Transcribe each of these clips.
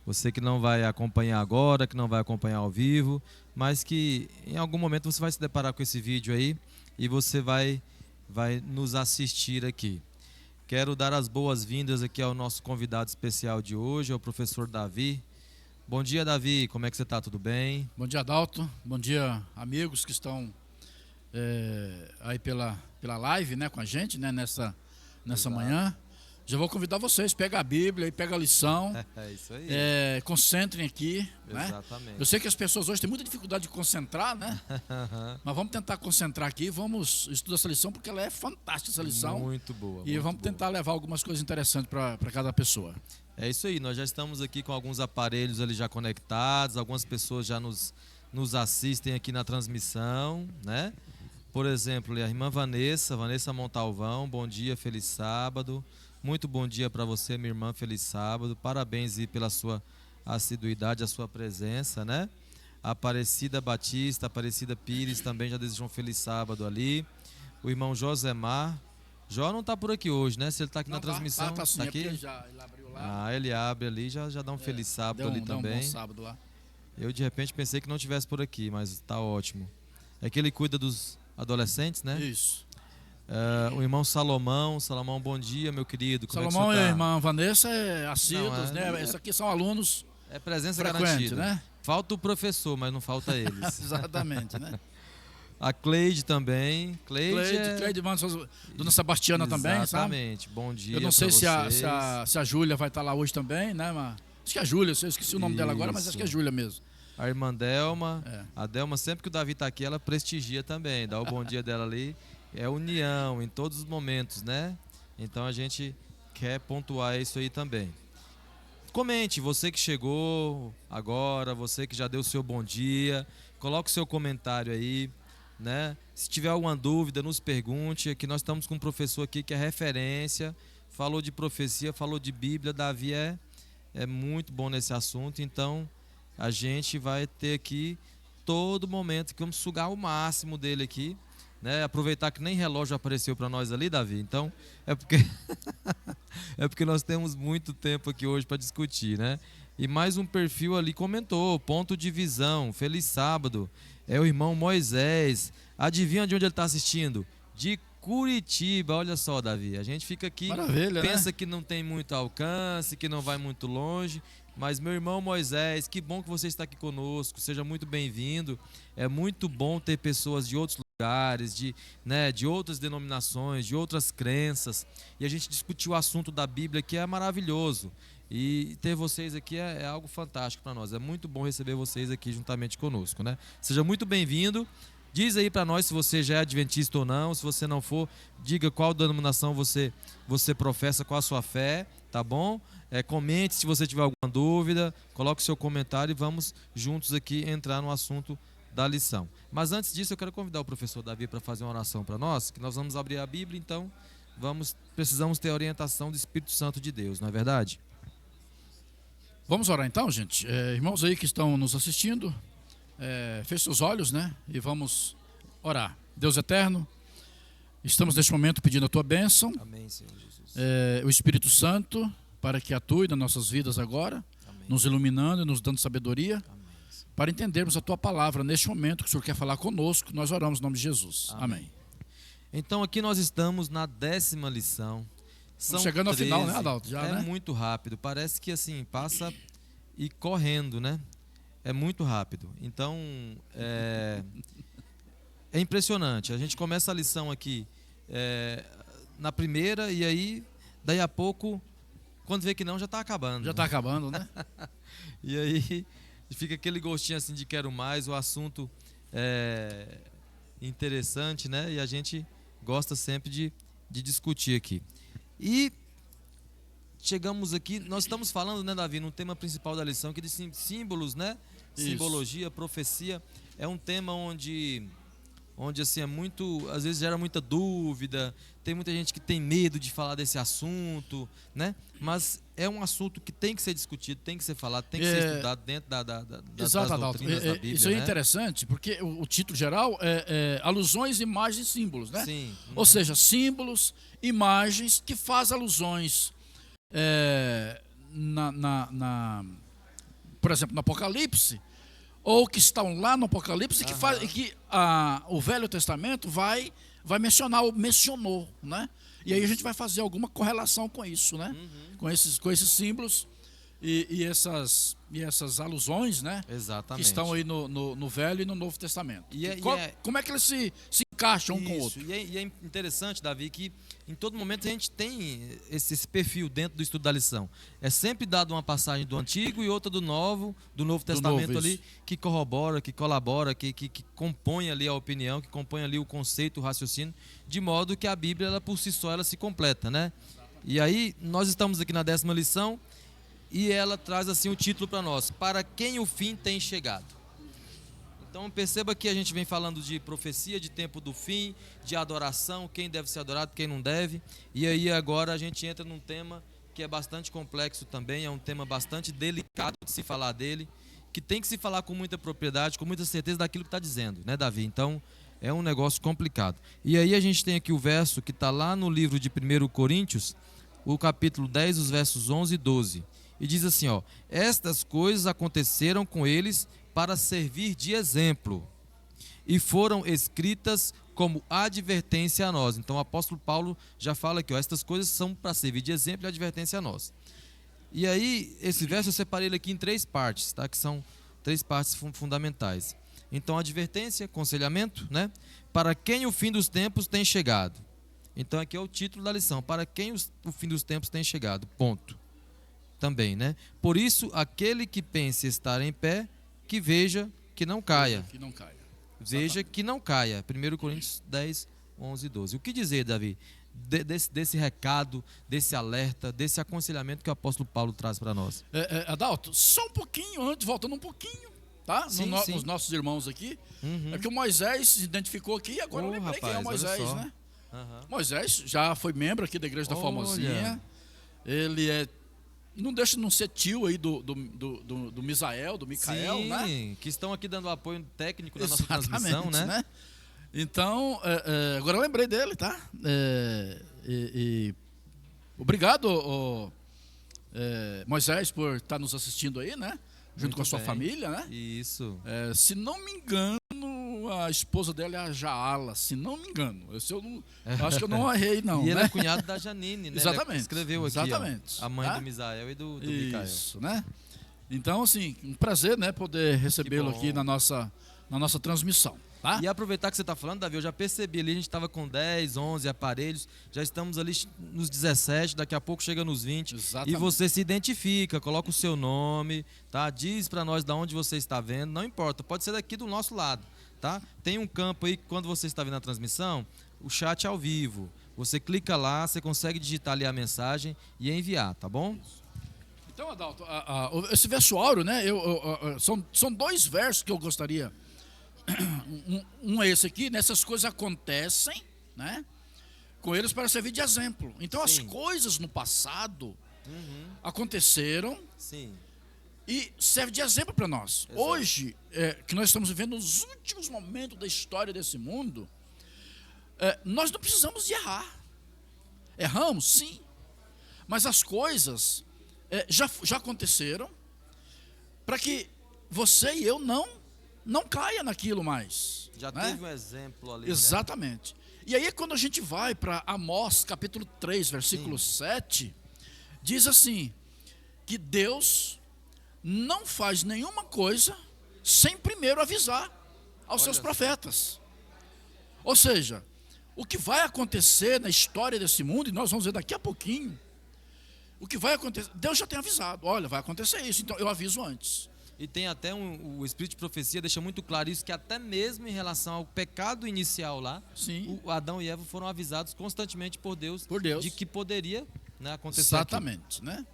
Você que não vai acompanhar agora, que não vai acompanhar ao vivo, mas que em algum momento você vai se deparar com esse vídeo aí e você vai nos assistir aqui. Quero dar as boas-vindas aqui ao nosso convidado especial de hoje, ao professor Davi. Bom dia, Davi. Como é que você está? Tudo bem? Bom dia, Adalto. Bom dia, amigos que estão aí pela live, né, com a gente, né, nessa manhã. Já vou convidar vocês, pega a Bíblia e pega a lição. É isso aí. Concentrem aqui, né? Exatamente. Eu sei que as pessoas hoje têm muita dificuldade de concentrar, né? Mas vamos tentar concentrar aqui, vamos estudar essa lição, porque ela é fantástica, essa lição. Muito boa. E vamos tentar levar algumas coisas interessantes para cada pessoa. É isso aí, nós já estamos aqui com alguns aparelhos ali já conectados, algumas pessoas já nos assistem aqui na transmissão, né? Por exemplo, a irmã Vanessa Montalvão, bom dia, feliz sábado. Muito bom dia para você, minha irmã, feliz sábado. Parabéns aí pela sua assiduidade, a sua presença, né? Aparecida Batista, Aparecida Pires também já desejam um feliz sábado ali. O irmão Josemar. Jó não está por aqui hoje, né? Se ele está aqui na transmissão, tá sim, aqui? ele abriu lá. Ele abre ali, já dá um feliz sábado ali também. Deu um bom sábado lá. Eu de repente pensei que não estivesse por aqui, mas está ótimo. É que ele cuida dos adolescentes, né? Isso. O irmão Salomão, bom dia, meu querido. Como Salomão é que e você a tá? irmã Vanessa assíduos, Não, né? Esses aqui são alunos É presença frequentes, garantida. né? Falta o professor, mas não falta eles. Exatamente, né? A Cleide também. Cleide, Dona Sebastiana também, sabe? Exatamente. Bom dia. Eu não sei se vocês. a Júlia vai estar lá hoje também, né? Mas acho que é a Júlia, eu esqueci o nome dela agora, mas Isso. acho que é a Júlia mesmo. A irmã Delma. É. A Delma, sempre que o Davi está aqui, ela prestigia também. Dá o bom dia dela ali. É união em todos os momentos, né? Então a gente quer pontuar isso aí também. Comente, você que chegou agora, você que já deu o seu bom dia, coloque o seu comentário aí, né? Se tiver alguma dúvida, nos pergunte. Aqui nós estamos com um professor aqui que é referência, falou de profecia, falou de Bíblia. Davi é muito bom nesse assunto, então a gente vai ter aqui todo momento que vamos sugar o máximo dele aqui, né? Aproveitar que nem relógio apareceu para nós ali, Davi. Então é porque é porque nós temos muito tempo aqui hoje para discutir, né? E mais um perfil ali comentou, ponto de visão, feliz sábado. É o irmão Moisés. Adivinha de onde ele está assistindo? De Curitiba. Olha só, Davi, a gente fica aqui, Maravilha, pensa né? que não tem muito alcance, que não vai muito longe, mas meu irmão Moisés, que bom que você está aqui conosco, seja muito bem-vindo. É muito bom ter pessoas de outros lugares, de outras denominações, de outras crenças, e a gente discutir o assunto da Bíblia, que é maravilhoso. E ter vocês aqui é algo fantástico para nós. É muito bom receber vocês aqui juntamente conosco, né? Seja muito bem-vindo. Diz aí para nós se você já é adventista ou não. Se você não for, diga qual denominação você professa, qual a sua fé, tá bom? Comente se você tiver alguma dúvida, coloque seu comentário e vamos juntos aqui entrar no assunto da lição. Mas antes disso, eu quero convidar o professor Davi para fazer uma oração para nós, que nós vamos abrir a Bíblia, então precisamos ter a orientação do Espírito Santo de Deus, não é verdade? Vamos orar então, gente. Irmãos aí que estão nos assistindo, feche seus olhos, né? E vamos orar. Deus eterno, estamos neste momento pedindo a tua bênção. Amém, Senhor Jesus. O Espírito Santo, para que atue nas nossas vidas agora, Amém. nos iluminando e nos dando sabedoria, Amém. para entendermos a tua palavra neste momento que o Senhor quer falar conosco. Nós oramos no nome de Jesus. Amém. Então aqui nós estamos na 10ª lição. São Estamos chegando ao 13. final, né, Adalto? Já, né? Muito rápido, parece que assim, passa e correndo, né? É muito rápido. Então, é impressionante. A gente começa a lição aqui na primeira e aí, daí a pouco, quando vê que não, já está acabando. Já está acabando, né? E aí fica aquele gostinho assim de quero mais, o assunto é interessante, né? E a gente gosta sempre de discutir aqui. E chegamos aqui, nós estamos falando, né, Davi, no tema principal da lição, que de símbolos, né? Isso. Simbologia, profecia, é um tema onde assim é muito, às vezes gera muita dúvida, tem muita gente que tem medo de falar desse assunto, né? Mas é um assunto que tem que ser discutido, tem que ser falado, tem que ser estudado dentro das doutrinas da Bíblia. Isso é né? interessante, porque o título geral é alusões, imagens e símbolos, né? Sim. Ou seja, símbolos, imagens que fazem alusões por exemplo, no Apocalipse, ou que estão lá no Apocalipse, que o Velho Testamento vai mencionar, ou mencionou, né? E aí a gente vai fazer alguma correlação com isso, né? Com esses símbolos e essas alusões, né? Exatamente. Que estão aí no Velho e no Novo Testamento. Como é que eles se encaixam um com o outro? E é interessante, Davi, que em todo momento a gente tem esse perfil dentro do estudo da lição. É sempre dado uma passagem do Antigo e outra do Novo Testamento ali, que corrobora, que colabora, que compõe ali a opinião, que compõe ali o conceito, o raciocínio, de modo que a Bíblia, ela por si só, ela se completa, né? E aí, nós estamos aqui na 10ª lição e ela traz assim o título para nós: Para quem o fim tem chegado. Então perceba que a gente vem falando de profecia, de tempo do fim, de adoração, quem deve ser adorado, quem não deve. E aí agora a gente entra num tema que é bastante complexo também, é um tema bastante delicado de se falar dele, que tem que se falar com muita propriedade, com muita certeza daquilo que está dizendo, né, Davi? Então é um negócio complicado. E aí a gente tem aqui o verso que está lá no livro de 1 Coríntios, o capítulo 10, os versos 11 e 12. E diz assim, ó: estas coisas aconteceram com eles para servir de exemplo, e foram escritas como advertência a nós. Então o apóstolo Paulo já fala aqui, ó, estas coisas são para servir de exemplo e advertência a nós. E aí, esse verso eu separei ele aqui em 3 partes, tá? Que são 3 partes fundamentais. Então, advertência, aconselhamento, né? Para quem o fim dos tempos tem chegado. Então aqui é o título da lição: para quem o fim dos tempos tem chegado, ponto. Também, né? Por isso, aquele que pense estar em pé, que veja que não caia. Que não caia. Veja que não caia. 1 Coríntios 10, 11 e 12. O que dizer, Davi, desse recado, desse alerta, desse aconselhamento que o apóstolo Paulo traz para nós? Adalto, só um pouquinho antes, voltando um pouquinho, tá? Sim, sim. Os nossos irmãos aqui. É que o Moisés se identificou aqui, agora eu lembrei quem é o Moisés, né? Moisés já foi membro aqui da Igreja da Formosinha. Ele não deixa de não ser tio aí do Misael, do Micael, sim, né? Sim, que estão aqui dando apoio técnico na nossa transmissão, né? Então, agora eu lembrei dele, tá? Obrigado, Moisés, por estar nos assistindo aí, né? Junto Muito com a sua bem. família, né? Isso. Se não me engano, a esposa dela é a Jaala, se não me engano. Eu acho que eu não errei, não. E ele né? é cunhado da Janine, né? Exatamente. Ele escreveu aqui, Exatamente. Ó, a mãe do Misael e do Micael. Isso, né? Então, assim, um prazer, né, poder recebê-lo aqui na nossa transmissão. Tá? E aproveitar que você está falando, Davi, eu já percebi ali, a gente estava com 10, 11 aparelhos, já estamos ali nos 17, daqui a pouco chega nos 20. Exatamente. E você se identifica, coloca o seu nome, tá? Diz para nós de onde você está vendo, não importa, pode ser daqui do nosso lado, tá? Tem um campo aí que quando você está vendo a transmissão, o chat é ao vivo. Você clica lá, você consegue digitar ali a mensagem e enviar, tá bom? Então, Adalto, esse verso áureo, né? São 2 versos que eu gostaria. Um é esse aqui, nessas coisas acontecem, né? Com eles para servir de exemplo. Então, sim, as coisas no passado aconteceram. Sim. E serve de exemplo para nós. Exato. Hoje, que nós estamos vivendo os últimos momentos da história desse mundo, nós não precisamos de errar. Erramos, sim. Mas as coisas já aconteceram para que você e eu não caia naquilo mais. Já teve um exemplo ali. Exatamente. Né? E aí quando a gente vai para Amós capítulo 3, versículo 7, diz assim, que Deus não faz nenhuma coisa sem primeiro avisar aos seus profetas. Ou seja, o que vai acontecer na história desse mundo, e nós vamos ver daqui a pouquinho, o que vai acontecer, Deus já tem avisado, olha, vai acontecer isso, então eu aviso antes. E tem até o Espírito de Profecia deixa muito claro isso, que até mesmo em relação ao pecado inicial lá, o Adão e Eva foram avisados constantemente por Deus de que poderia, né, acontecer. Exatamente, aquilo. Né?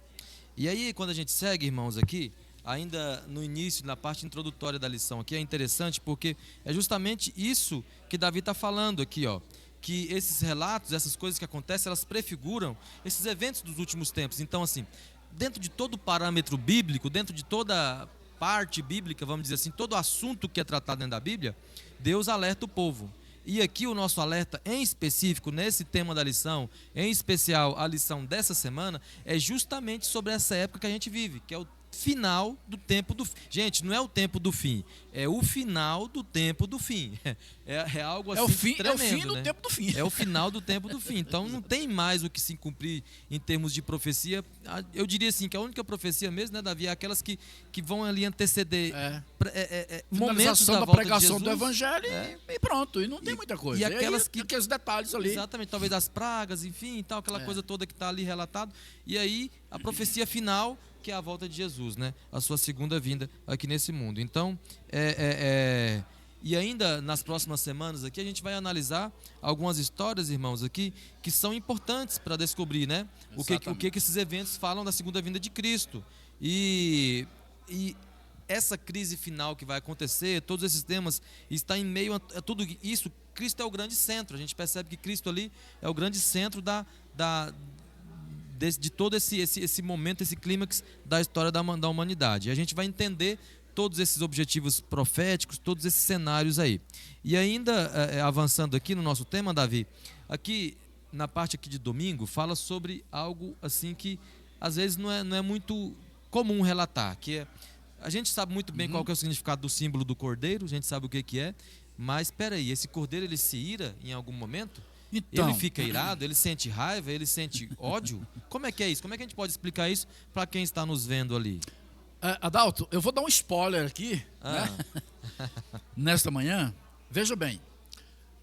E aí, quando a gente segue, irmãos, aqui, ainda no início, na parte introdutória da lição aqui, é interessante porque é justamente isso que Davi está falando aqui, ó. Que esses relatos, essas coisas que acontecem, elas prefiguram esses eventos dos últimos tempos. Então, assim, dentro de todo o parâmetro bíblico, dentro de toda parte bíblica, vamos dizer assim, todo assunto que é tratado dentro da Bíblia, Deus alerta o povo. E aqui o nosso alerta em específico, nesse tema da lição, em especial a lição dessa semana, é justamente sobre essa época que a gente vive, que é o final do tempo do fim. Gente, não é o tempo do fim, é o final do tempo do fim. É algo assim tremendo, é o fim do né? tempo do fim. É o final do tempo do fim. Então não tem mais o que se cumprir em termos de profecia. Eu diria assim que a única profecia mesmo, né, Davi, é aquelas que vão ali anteceder momentos da da volta pregação de Jesus, do evangelho e pronto. E não tem muita coisa. E aquelas aqueles detalhes ali. Exatamente, talvez das pragas, enfim, e tal, aquela coisa toda que está ali relatado. E aí a profecia final, que é a volta de Jesus, né? A sua segunda vinda aqui nesse mundo. Então, e ainda nas próximas semanas aqui a gente vai analisar algumas histórias, irmãos, aqui que são importantes para descobrir, né? O que esses eventos falam da segunda vinda de Cristo. E essa crise final que vai acontecer, todos esses temas, está em meio a tudo isso. Cristo é o grande centro. A gente percebe que Cristo ali é o grande centro de todo esse momento, esse clímax da história da humanidade. E a gente vai entender todos esses objetivos proféticos, todos esses cenários aí. E ainda avançando aqui no nosso tema, Davi, aqui na parte aqui de domingo, fala sobre algo assim que às vezes não é muito comum relatar, que é, a gente sabe muito bem qual que é o significado do símbolo do cordeiro, a gente sabe o que é, mas espera aí, esse cordeiro ele se ira em algum momento? Então, ele fica irado, ele sente raiva, ele sente ódio? Como é que é isso? Como é que a gente pode explicar isso para quem está nos vendo ali? Adalto, eu vou dar um spoiler aqui, né? Nesta manhã. Veja bem,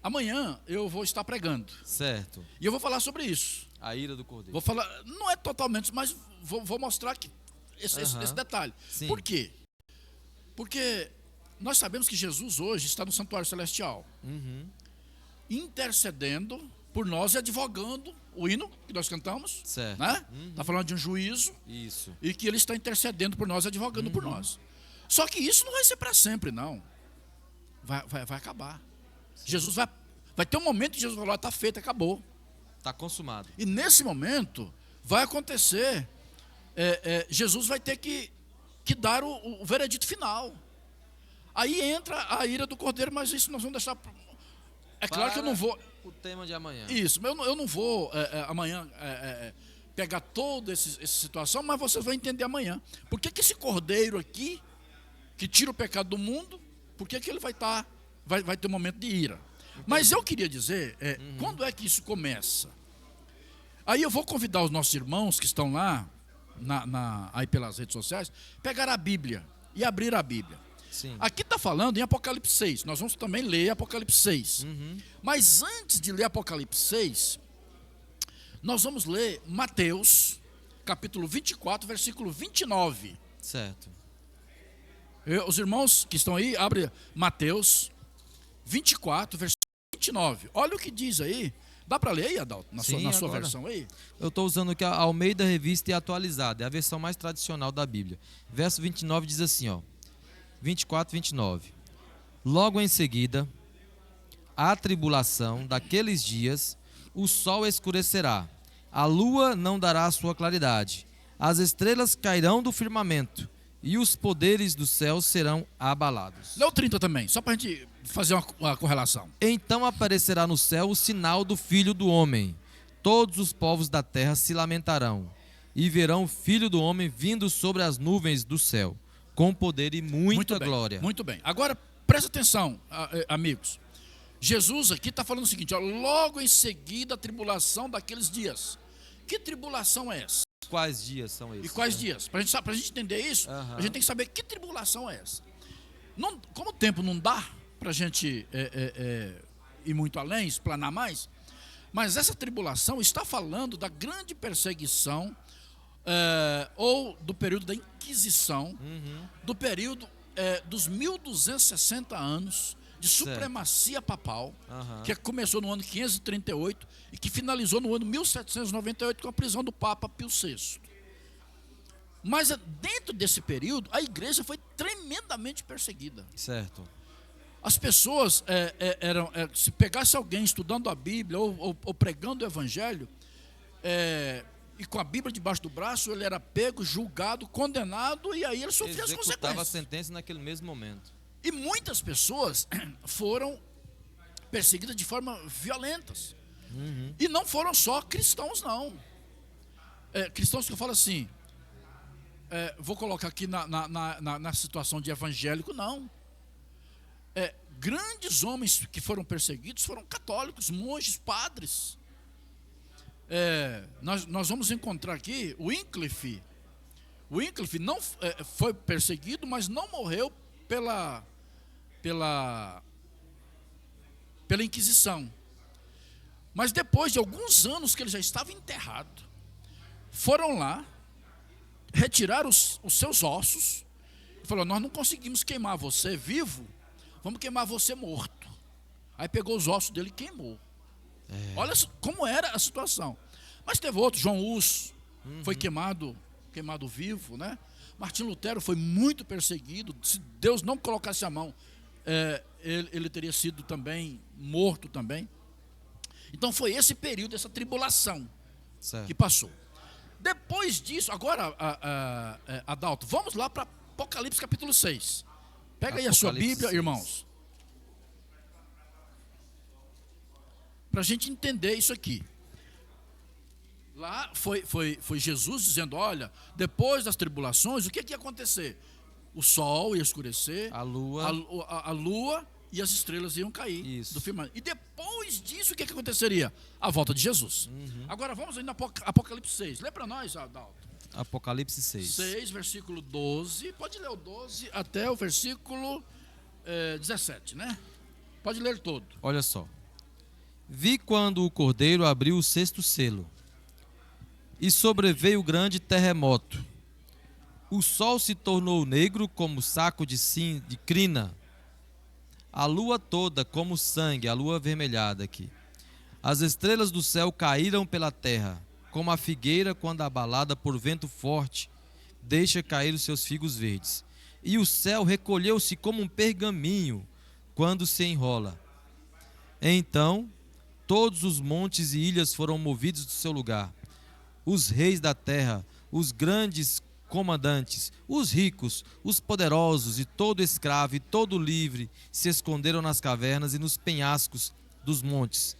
amanhã eu vou estar pregando. Certo. E eu vou falar sobre isso. A ira do cordeiro. Vou falar, não é totalmente, mas vou mostrar que esse detalhe. Sim. Por quê? Porque nós sabemos que Jesus hoje está no santuário celestial. Intercedendo por nós e advogando o hino que nós cantamos, certo, né? Está falando de um juízo. Isso. E que ele está intercedendo por nós, advogando por nós. Só que isso não vai ser para sempre, não. Vai acabar. Sim. Jesus vai ter um momento que Jesus vai falar, está feito, acabou. Está consumado. E nesse momento vai acontecer, Jesus vai ter que dar o veredito final. Aí entra a ira do cordeiro, mas isso nós vamos deixar... claro que eu não vou... O tema de amanhã. Isso, eu não vou amanhã pegar toda essa situação, mas vocês vão entender amanhã. Por que esse cordeiro aqui, que tira o pecado do mundo, por que ele vai ter um momento de ira? Entendi. Mas eu queria dizer, quando é que isso começa? Aí eu vou convidar os nossos irmãos que estão lá, aí pelas redes sociais, pegar a Bíblia e abrir a Bíblia. Sim. Aqui está falando em Apocalipse 6. Nós vamos também ler Apocalipse 6. Mas antes de ler Apocalipse 6, nós vamos ler Mateus, capítulo 24, versículo 29. Certo. Os irmãos que estão aí, abre Mateus 24, versículo 29. Olha o que diz aí. Dá para ler aí, Adalto, na sua versão aí? Eu estou usando aqui a Almeida Revista e Atualizada. É a versão mais tradicional da Bíblia. Verso 29 diz assim, ó. 24, 29. Logo em seguida, a tribulação daqueles dias, o sol escurecerá, a lua não dará a sua claridade, as estrelas cairão do firmamento e os poderes do céu serão abalados. Lê o 30 também, só para a gente fazer uma correlação. Então aparecerá no céu o sinal do Filho do Homem. Todos os povos da terra se lamentarão e verão o Filho do Homem vindo sobre as nuvens do céu, com poder e muita glória. Muito bem. Agora, presta atenção, amigos. Jesus aqui está falando o seguinte, ó, logo em seguida a tribulação daqueles dias. Que tribulação é essa? Quais dias são esses? E quais dias? Para a gente entender isso, a gente tem que saber que tribulação é essa. Como o tempo não dá para a gente ir muito além, explanar mais, mas essa tribulação está falando da grande perseguição, ou do período da Inquisição, do período dos 1260 anos de supremacia papal, que começou no ano 538 e que finalizou no ano 1798 com a prisão do Papa Pio VI. Mas dentro desse período, a igreja foi tremendamente perseguida. Certo. As pessoas, se pegasse alguém estudando a Bíblia ou pregando o Evangelho, e com a Bíblia debaixo do braço, ele era pego, julgado, condenado, e aí ele sofria as consequências. Executava a sentença naquele mesmo momento. E muitas pessoas foram perseguidas de forma violentas. E não foram só cristãos, não. Cristãos que eu falo assim, vou colocar aqui na situação de evangélico, não. Grandes homens que foram perseguidos foram católicos, monges, padres. Nós vamos encontrar aqui o Wycliffe. O Wycliffe não foi perseguido, mas não morreu pela Inquisição. Mas depois de alguns anos que ele já estava enterrado, foram lá, retiraram os seus ossos e falaram: nós não conseguimos queimar você vivo, vamos queimar você morto. Aí pegou os ossos dele e queimou. Olha como era a situação. Mas teve outro, João Hus, foi queimado vivo, né? Martim Lutero foi muito perseguido. Se Deus não colocasse a mão, ele teria sido também morto também. Então foi esse período, essa tribulação que passou. Depois disso, agora, Adalto, vamos lá para Apocalipse capítulo 6. Pega aí a sua Bíblia, 6. Irmãos. Para a gente entender isso aqui. Lá foi Jesus dizendo: olha, depois das tribulações, o que ia acontecer? O sol ia escurecer, a lua e as estrelas iam cair do firmamento. E depois disso, o que aconteceria? A volta de Jesus. Agora vamos aí no Apocalipse 6. Lê para nós, Adalto. Apocalipse 6. 6, versículo 12. Pode ler o 12 até o versículo 17, né? Pode ler todo. Olha só. Vi quando o Cordeiro abriu o 6º selo, e sobreveio grande terremoto. O sol se tornou negro como saco de crina, a lua toda como sangue, a lua avermelhada aqui. As estrelas do céu caíram pela terra, como a figueira quando abalada por vento forte deixa cair os seus figos verdes. E o céu recolheu-se como um pergaminho quando se enrola. Então todos os montes e ilhas foram movidos do seu lugar. Os reis da terra, os grandes comandantes, os ricos, os poderosos e todo escravo e todo livre se esconderam nas cavernas e nos penhascos dos montes.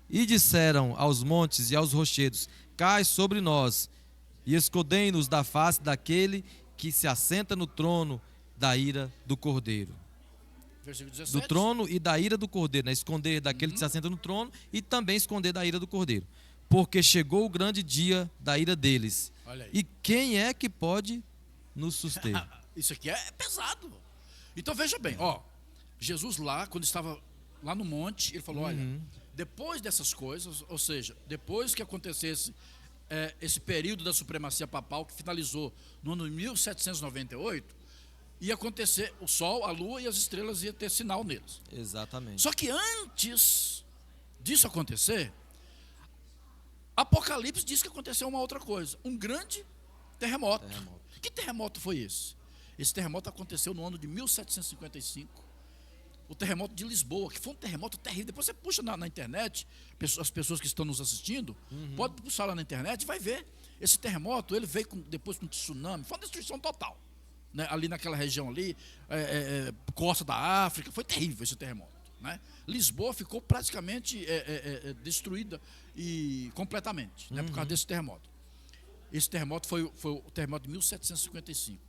E disseram aos montes e aos rochedos: cai sobre nós e escondei-nos da face daquele que se assenta no trono da ira do Cordeiro. Versículo 17. Do trono e da ira do Cordeiro, né? Esconder daquele que se assenta no trono e também esconder da ira do Cordeiro. Porque chegou o grande dia da ira deles. E quem é que pode nos suster? Isso aqui é pesado. Então veja bem, Jesus lá, quando estava lá no monte, ele falou: olha, depois dessas coisas, ou seja, depois que acontecesse esse período da supremacia papal, que finalizou no ano de 1798, ia acontecer o sol, a lua e as estrelas ia ter sinal neles. Exatamente. Só que antes disso acontecer, Apocalipse diz que aconteceu uma outra coisa, um grande terremoto. Que terremoto foi esse? Esse terremoto aconteceu no ano de 1755, o terremoto de Lisboa, que foi um terremoto terrível. Depois você puxa na internet, as pessoas que estão nos assistindo, pode puxar lá na internet e vai ver. Esse terremoto, ele veio depois com um tsunami, foi uma destruição total, né? Ali naquela região ali, costa da África, foi terrível esse terremoto, né? Lisboa ficou praticamente destruída e completamente, né, por causa desse terremoto. Esse terremoto foi o terremoto de 1755.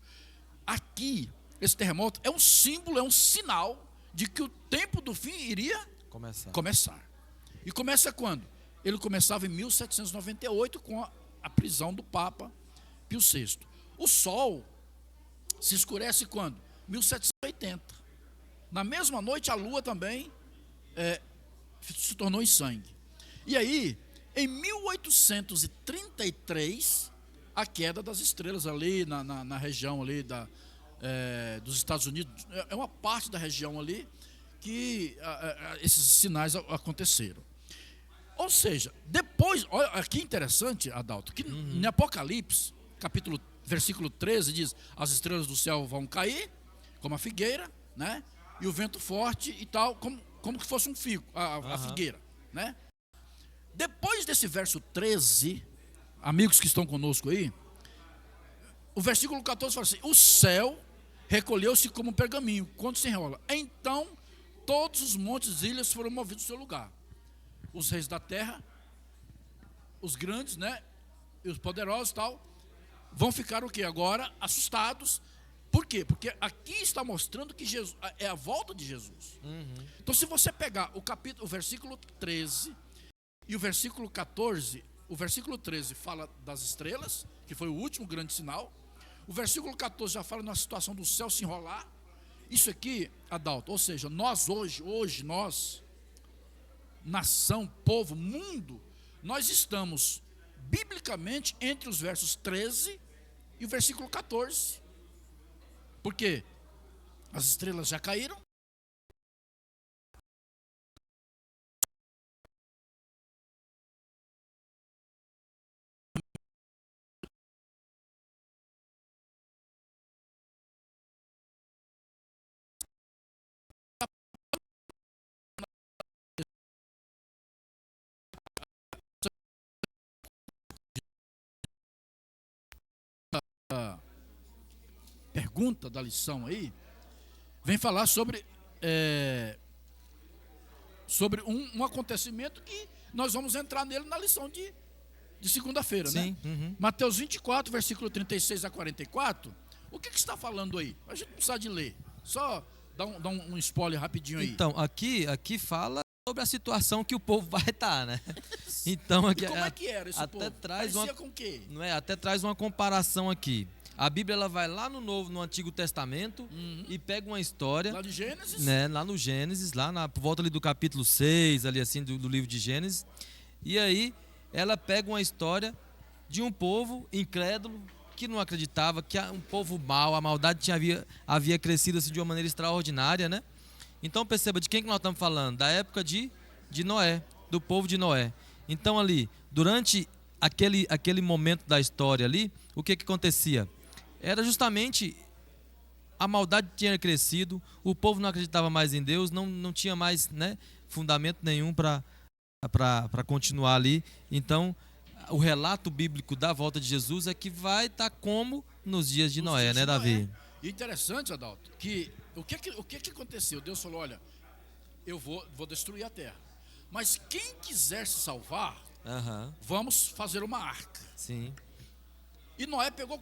Aqui, esse terremoto é um símbolo, é um sinal de que o tempo do fim iria começar. E começa quando? Ele começava em 1798 com a prisão do Papa Pio VI. O sol se escurece quando? 1780. Na mesma noite a lua também se tornou em sangue. E aí, em 1833, a queda das estrelas ali na região ali dos Estados Unidos, é uma parte da região ali que esses sinais aconteceram. Ou seja, depois, olha que interessante, Adalto, que em Apocalipse, versículo 13 diz: as estrelas do céu vão cair, como a figueira, né? E o vento forte e tal, como que fosse um figo, a figueira, né? Depois desse verso 13, amigos que estão conosco aí, o versículo 14 fala assim: o céu recolheu-se como um pergaminho, quando se enrola. Então, todos os montes e ilhas foram movidos do seu lugar. Os reis da terra, os grandes, né, e os poderosos e tal, vão ficar o quê? Agora assustados. Por quê? Porque aqui está mostrando que Jesus, é a volta de Jesus. Então, se você pegar o versículo 13 e o versículo 14, o versículo 13 fala das estrelas, que foi o último grande sinal. O versículo 14 já fala na situação do céu se enrolar. Isso aqui, Adalto, ou seja, nós hoje nós, nação, povo, mundo, nós estamos biblicamente entre os versos 13 e o versículo 14. Por quê? As estrelas já caíram. Pergunta da lição aí vem falar sobre um acontecimento que nós vamos entrar nele na lição de segunda-feira, né? Mateus 24, versículo 36 a 44. O que está falando aí? A gente não precisa de ler, só dá um spoiler rapidinho aí. Então, aqui fala sobre a situação que o povo vai estar, né? Então, aqui, e como é que era esse até povo? Traz Parecia com o quê? Não é? Até traz uma comparação aqui. A Bíblia ela vai lá no Antigo Testamento e pega uma história. Lá de Gênesis? Né, lá no Gênesis, por volta ali do capítulo 6, ali assim, do livro de Gênesis. E aí, ela pega uma história de um povo incrédulo, que não acreditava, que um povo mau, a maldade havia crescido assim, de uma maneira extraordinária, né? Então, perceba de quem que nós estamos falando? Da época de Noé, do povo de Noé. Então, ali, durante aquele momento da história ali, o que acontecia? Era justamente a maldade tinha crescido, o povo não acreditava mais em Deus, não tinha mais, né, fundamento nenhum para continuar ali. Então, o relato bíblico da volta de Jesus é que vai estar como nos dias de Noé, né, Davi? E interessante, Adalto, que o que aconteceu? Deus falou, olha, eu vou destruir a terra, mas quem quiser se salvar, vamos fazer uma arca. Sim. E Noé pregou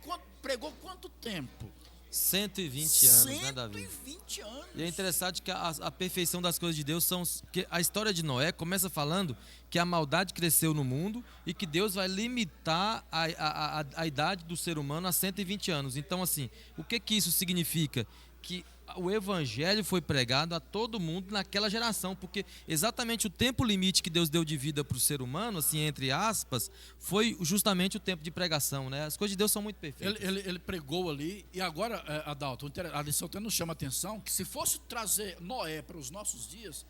quanto tempo? 120 anos, né, Davi? 120 anos. E é interessante que a perfeição das coisas de Deus que a história de Noé começa falando que a maldade cresceu no mundo e que Deus vai limitar a idade do ser humano a 120 anos. Então, assim, o que isso significa? Que o evangelho foi pregado a todo mundo naquela geração, porque exatamente o tempo limite que Deus deu de vida para o ser humano, assim, entre aspas, foi justamente o tempo de pregação, né? As coisas de Deus são muito perfeitas. Ele pregou ali, e agora, Adalto, a lição até nos chama a atenção, que se fosse trazer Noé para os nossos dias,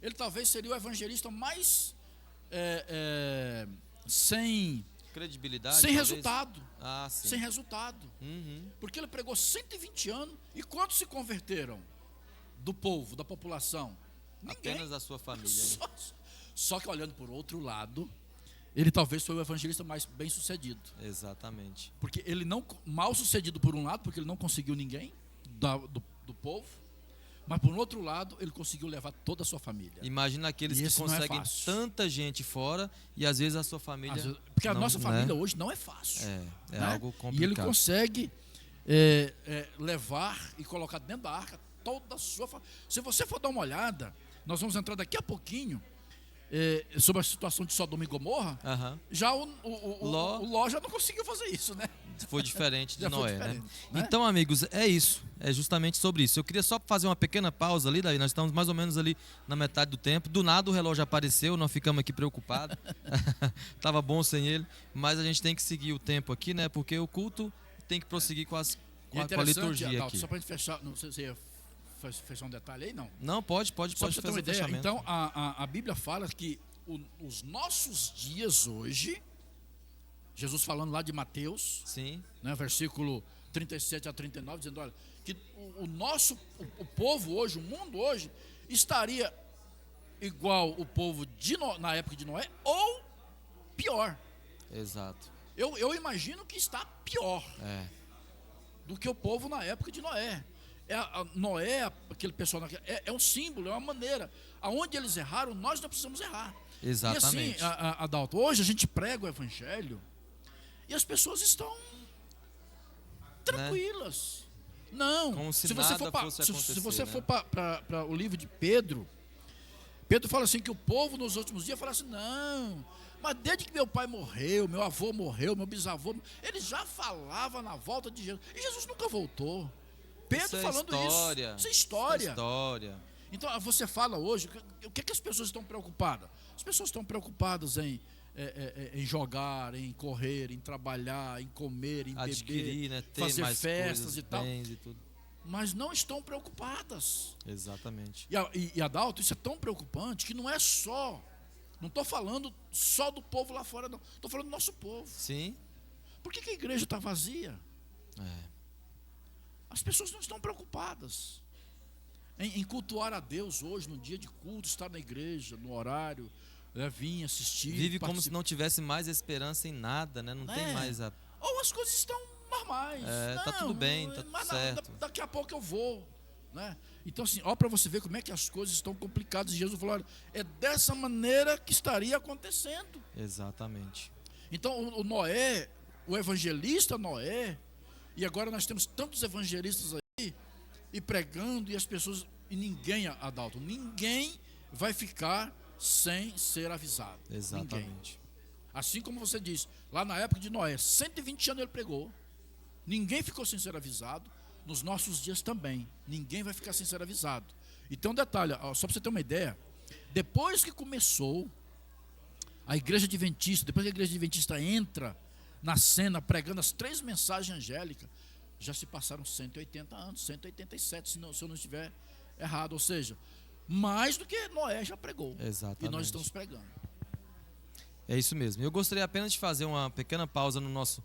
ele talvez seria o evangelista mais sem credibilidade, sem talvez? Resultado. Sim. Sem resultado. Porque ele pregou 120 anos. E quantos se converteram do povo, da população? Ninguém. Apenas a sua família. Né? Só que olhando por outro lado, ele talvez foi o evangelista mais bem sucedido. Exatamente. Porque ele não, mal sucedido por um lado, porque ele não conseguiu ninguém do povo. Mas por outro lado, ele conseguiu levar toda a sua família. Imagina aqueles que conseguem tanta gente fora e às vezes a sua família. Porque a nossa família hoje não é fácil. É algo complicado. E ele consegue levar e colocar dentro da arca toda a sua família. Se você for dar uma olhada, nós vamos entrar daqui a pouquinho sobre a situação de Sodoma e Gomorra. Já o Ló já não conseguiu fazer isso, né? Foi diferente de Noé, né? Então, amigos, é isso. É justamente sobre isso. Eu queria só fazer uma pequena pausa ali, Davi. Nós estamos mais ou menos ali na metade do tempo. Do nada o relógio apareceu, nós ficamos aqui preocupados. Tava bom sem ele. Mas a gente tem que seguir o tempo aqui, né? Porque o culto tem que prosseguir com a liturgia Adalto, aqui. Só para a gente fechar, não sei se ia fechar um detalhe aí, não. Não, pode fazer o fechamento. Então, a Bíblia fala que os nossos dias hoje, Jesus falando lá de Mateus, sim, né, versículo 37 a 39, dizendo, olha, que o povo hoje, o mundo hoje, estaria igual o povo na época de Noé, ou pior. Exato. Eu imagino que está pior do que o povo na época de Noé. Noé, aquele pessoal, é um símbolo, é uma maneira. Aonde eles erraram, nós não precisamos errar. Exatamente. E assim, Adalto, hoje a gente prega o evangelho e as pessoas estão tranquilas. Não, Como se se você nada for fosse se acontecer, você né? for para o livro de Pedro, Pedro fala assim que o povo nos últimos dias fala assim, não, mas desde que meu pai morreu, meu avô morreu, meu bisavô, ele já falava na volta de Jesus. E Jesus nunca voltou. Pedro Isso é falando história. isso é Isso história. é história. Então você fala hoje, o que as pessoas estão preocupadas? As pessoas estão preocupadas em jogar, em correr, em trabalhar, em comer, em Adquirir, beber, né? Ter fazer mais festas coisas, e tal, bens e tudo. mas não estão preocupadas. Exatamente. E Adalto, isso é tão preocupante que não estou falando só do povo lá fora, não. Estou falando do nosso povo. Sim. Por que a igreja está vazia? É. As pessoas não estão preocupadas em cultuar a Deus hoje, no dia de culto, estar na igreja, no horário, vir assistir. Vive como se não tivesse mais esperança em nada, né? Não tem mais a... Ou as coisas estão normais. Tá tudo bem, tá tudo certo. Daqui a pouco eu vou. Né? Então, assim, ó, para você ver como é que as coisas estão complicadas. E Jesus falou: olha, é dessa maneira que estaria acontecendo. Exatamente. Então, o Noé, o evangelista Noé, e agora nós temos tantos evangelistas aí, e pregando, e as pessoas, e ninguém, Adalto, ninguém vai ficar sem ser avisado. Exatamente. Ninguém. Assim como você disse, lá na época de Noé, 120 anos ele pregou, ninguém ficou sem ser avisado. Nos nossos dias também, ninguém vai ficar sem ser avisado. E tem um detalhe, só para você ter uma ideia, depois que começou a igreja adventista, depois que a igreja adventista entra na cena pregando as 3 mensagens angélicas, já se passaram 180 anos, 187, se eu não estiver errado, ou seja, mais do que Noé já pregou. Exatamente. E nós estamos pregando. É isso mesmo. Eu gostaria apenas de fazer uma pequena pausa no nosso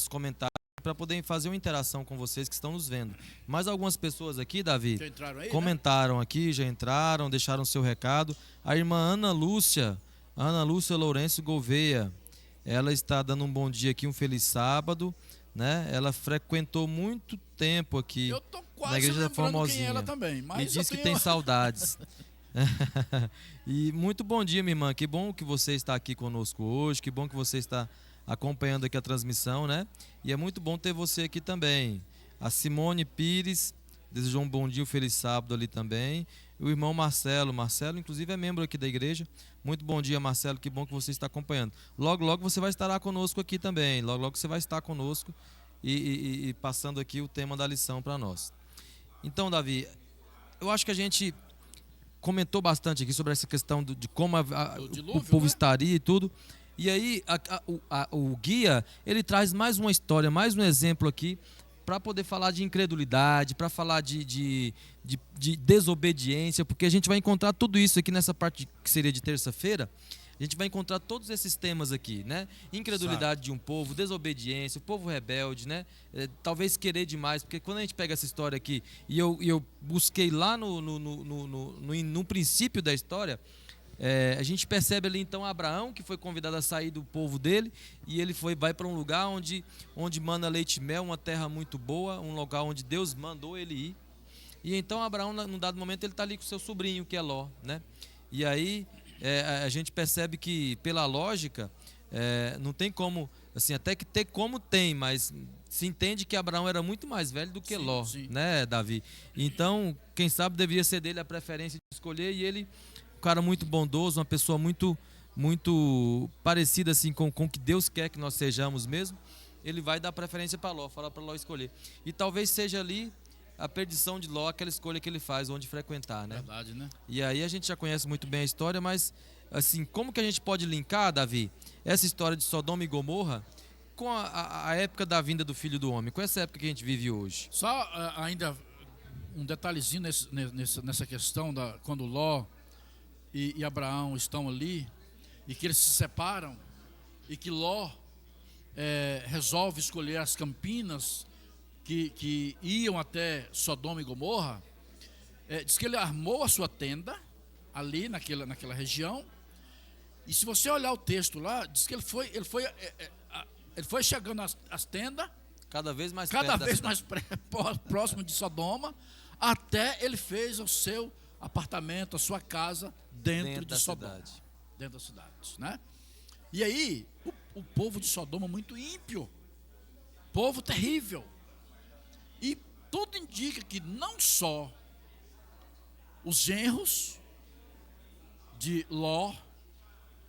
comentário para poder fazer uma interação com vocês que estão nos vendo. Mais algumas pessoas aqui, Davi, Já entraram aí, comentaram, né? Aqui, já entraram, deixaram seu recado. A irmã Ana Lúcia Lourenço Gouveia, ela está dando um bom dia aqui, um feliz sábado, né? Ela frequentou muito tempo aqui na Igreja da Formosinha. Ela também, mas me diz que tem saudades. E muito bom dia, minha irmã. Que bom que você está aqui conosco hoje. Que bom que você está acompanhando aqui a transmissão, né? E é muito bom ter você aqui também. A Simone Pires desejou um bom dia, um feliz sábado ali também. E o irmão Marcelo, inclusive é membro aqui da igreja. Muito bom dia, Marcelo, que bom que você está acompanhando. Logo, logo você vai estar lá conosco aqui também. Logo, logo você vai estar conosco e passando aqui o tema da lição para nós. Então, Davi, eu acho que a gente comentou bastante aqui sobre essa questão de como dilúvio, o povo, né, estaria e tudo. E aí o guia, ele traz mais uma história, mais um exemplo aqui para poder falar de incredulidade, para falar de desobediência, porque a gente vai encontrar tudo isso aqui nessa parte que seria de terça-feira. A gente vai encontrar todos esses temas aqui, né? Incredulidade de um povo, desobediência, o povo rebelde, né? Talvez querer demais, porque quando a gente pega essa história aqui e eu busquei lá no princípio da história, a gente percebe ali então Abraão, que foi convidado a sair do povo dele, e ele vai para um lugar onde mana leite e mel, uma terra muito boa, um lugar onde Deus mandou ele ir. E então Abraão, num dado momento, ele está ali com seu sobrinho, que é Ló, né? E aí a gente percebe que, pela lógica, não tem como, assim, até que ter como tem, mas se entende que Abraão era muito mais velho do que Ló, né, Davi? Então, quem sabe deveria ser dele a preferência de escolher, e ele, um cara muito bondoso, uma pessoa muito, muito parecida assim com o que Deus quer que nós sejamos mesmo, ele vai dar preferência para Ló, fala para Ló escolher. E talvez seja ali a perdição de Ló, aquela escolha que ele faz, onde frequentar, né? Verdade, né? E aí a gente já conhece muito bem a história, mas assim, como que a gente pode linkar, Davi, essa história de Sodoma e Gomorra com a época da vinda do Filho do Homem, com essa época que a gente vive hoje? Só ainda um detalhezinho nessa questão quando Ló e Abraão estão ali, e que eles se separam, e que Ló resolve escolher as campinas que iam até Sodoma e Gomorra. Diz que ele armou a sua tenda ali naquela região, e se você olhar o texto lá, diz que ele foi chegando às tendas, cada vez mais próximo de Sodoma, até ele fez o seu apartamento, a sua casa dentro de Sodoma, dentro da cidade, né? E aí o povo de Sodoma, muito ímpio, povo terrível, E tudo indica que não só os genros de Ló,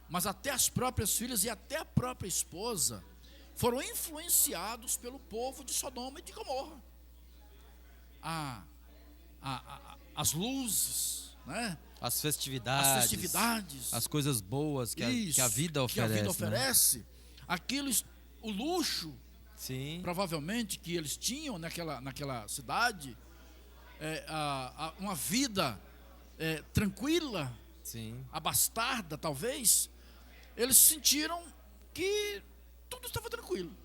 mas até as próprias filhas e até a própria esposa foram influenciados pelo povo de Sodoma e de Gomorra. As luzes, né? As festividades, as coisas boas que a vida oferece. Né? Aquilo, o luxo, sim, provavelmente que eles tinham naquela cidade, uma vida tranquila, sim, abastada talvez, eles sentiram que tudo estava tranquilo.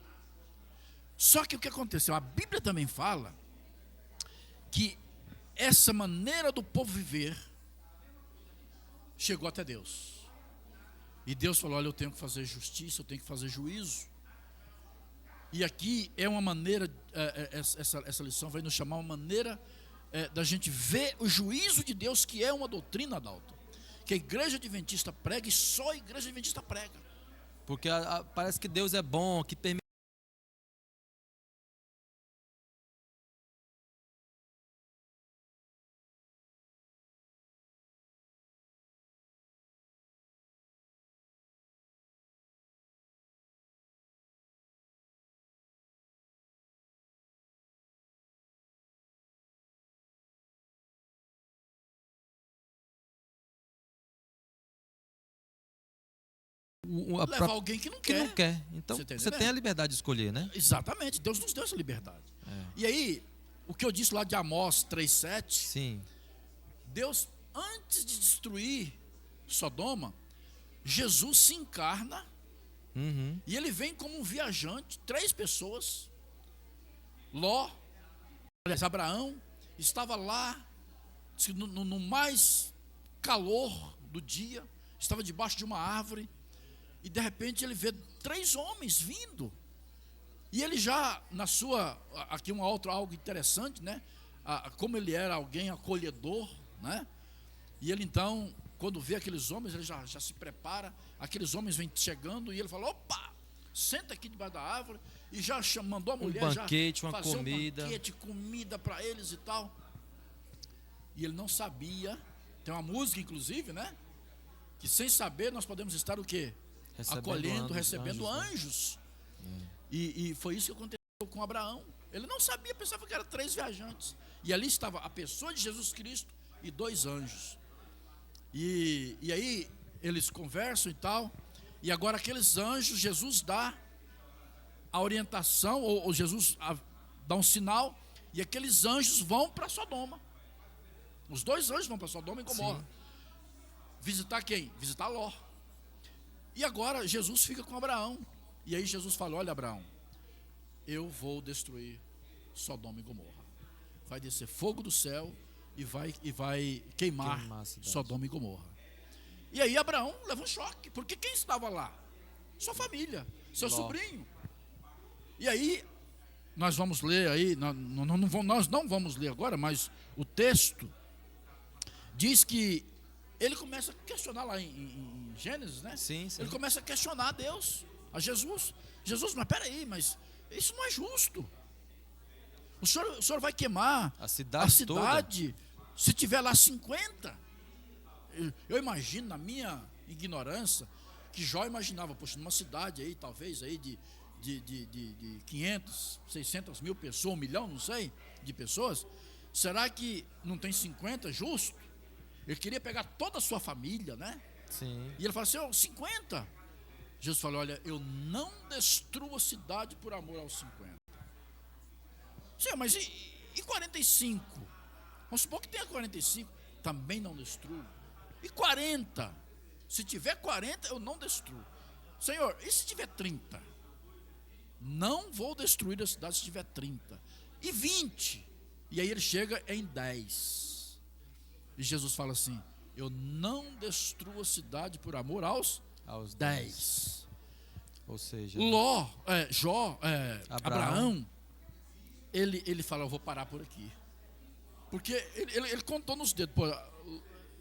Só que o que aconteceu? A Bíblia também fala que essa maneira do povo viver chegou até Deus. E Deus falou: olha, eu tenho que fazer justiça, eu tenho que fazer juízo. E aqui é uma maneira, essa lição vai nos chamar uma maneira da gente ver o juízo de Deus, que é uma doutrina, Adalto, que a igreja adventista prega e só a igreja adventista prega. Porque parece que Deus é bom, que permite. Levar alguém que não quer. Então você tem a liberdade de escolher, né? Exatamente, Deus nos deu essa liberdade. E aí, o que eu disse lá de Amós 3,7, sim, Deus, antes de destruir Sodoma, Jesus se encarna, e ele vem como um viajante, 3 pessoas. Ló, aliás, Abraão, estava lá no mais calor do dia, estava debaixo de uma árvore, e de repente ele vê 3 homens vindo. E ele já, aqui algo interessante, né? Como ele era alguém acolhedor, né? E ele então, quando vê aqueles homens, ele já se prepara. Aqueles homens vêm chegando e ele fala: opa, senta aqui debaixo da árvore. E já mandou a mulher banquete, já fazer comida. um banquete, comida para eles e tal. E ele não sabia, tem uma música inclusive, né? Que sem saber nós podemos estar o quê? Recebendo anjos. E foi isso que aconteceu com Abraão. Ele não sabia, pensava que eram 3 viajantes. E ali estava a pessoa de Jesus Cristo e 2 anjos. E aí eles conversam e tal. E agora aqueles anjos, Jesus dá a orientação, ou Jesus dá um sinal, e aqueles anjos vão para Sodoma. Os 2 anjos vão para Sodoma e Gomorra. Sim. Visitar quem? Visitar Ló. E agora Jesus fica com Abraão. E aí Jesus fala: olha, Abraão, eu vou destruir Sodoma e Gomorra. Vai descer fogo do céu e vai queimar Sodoma e Gomorra. E aí Abraão leva um choque, porque quem estava lá? Sua família, seu sobrinho. E aí nós vamos ler aí, nós não vamos ler agora, mas o texto diz que ele começa a questionar lá em Gênesis, né? Sim. Ele começa a questionar a Deus, a Jesus. Jesus, mas peraí, mas isso não é justo. O senhor vai queimar a cidade toda, se tiver lá 50. Eu imagino, na minha ignorância, que Jó imaginava, poxa, numa cidade aí, talvez aí de 500, 600 mil pessoas, 1 milhão, não sei, de pessoas, será que não tem 50 justo? Ele queria pegar toda a sua família, né? Sim. E ele falou assim: 50. Jesus falou: olha, eu não destruo a cidade por amor aos 50. Senhor, mas e 45? Vamos supor que tenha 45. Também não destruo. E 40? Se tiver 40, eu não destruo. Senhor, e se tiver 30? Não vou destruir a cidade se tiver 30. E 20? E aí ele chega em 10. E Jesus fala assim: eu não destruo a cidade por amor aos 10. Ou seja, Abraão, ele fala: eu vou parar por aqui. Porque ele contou nos dedos. Pô,